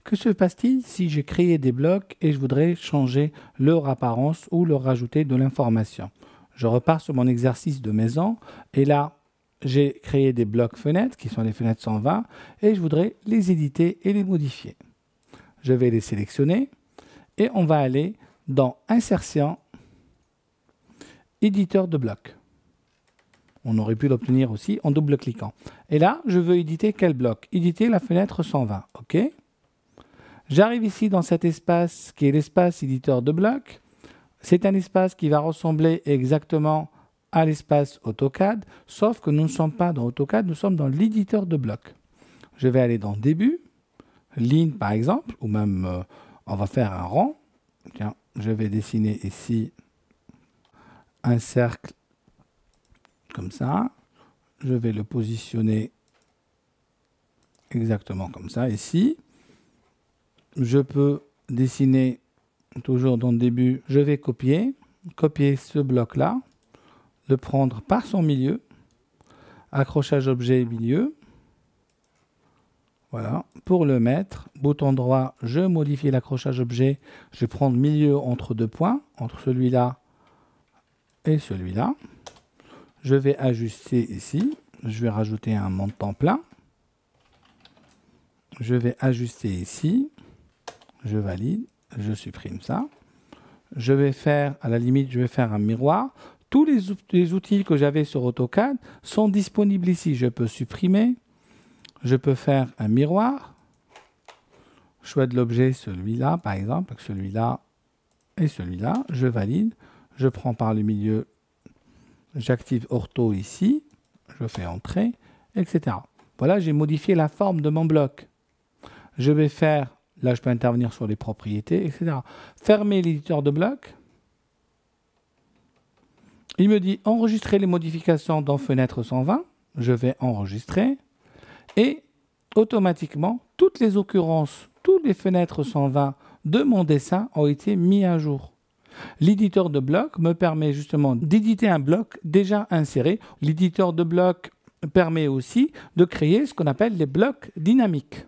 Que se passe-t-il si j'ai créé des blocs et je voudrais changer leur apparence ou leur rajouter de l'information? Je repars sur mon exercice de maison et là, j'ai créé des blocs fenêtres qui sont les fenêtres 120 et je voudrais les éditer et les modifier. Je vais les sélectionner et on va aller dans Insertion, Éditeur de blocs. On aurait pu l'obtenir aussi en double-cliquant. Et là, je veux éditer quel bloc? Éditer la fenêtre 120. OK. J'arrive ici dans cet espace qui est l'espace éditeur de blocs. C'est un espace qui va ressembler exactement à l'espace AutoCAD, sauf que nous ne sommes pas dans AutoCAD, nous sommes dans l'éditeur de blocs. Je vais aller dans Début, Ligne par exemple, ou même on va faire un rang. Tiens, je vais dessiner ici un cercle comme ça. Je vais le positionner exactement comme ça ici. Je peux dessiner toujours dans le début, je vais copier ce bloc-là, le prendre par son milieu, accrochage objet milieu, voilà, pour le mettre, bouton droit, je modifie l'accrochage objet, je vais prendre milieu entre deux points, entre celui-là et celui-là, je vais ajuster ici, je vais rajouter un montant plein, je vais ajuster ici, je valide, je supprime ça. Je vais faire, à la limite, je vais faire un miroir. Tous les outils que j'avais sur AutoCAD sont disponibles ici. Je peux supprimer, je peux faire un miroir. Choix de l'objet, celui-là, par exemple, celui-là et celui-là. Je valide, je prends par le milieu, j'active Ortho ici, je fais Entrée, etc. Voilà, j'ai modifié la forme de mon bloc. Je vais faire... Là, je peux intervenir sur les propriétés, etc. Fermer l'éditeur de blocs. Il me dit enregistrer les modifications dans fenêtre 120. Je vais enregistrer. Et automatiquement, toutes les occurrences, toutes les fenêtres 120 de mon dessin ont été mis à jour. L'éditeur de blocs me permet justement d'éditer un bloc déjà inséré. L'éditeur de blocs permet aussi de créer ce qu'on appelle les blocs dynamiques.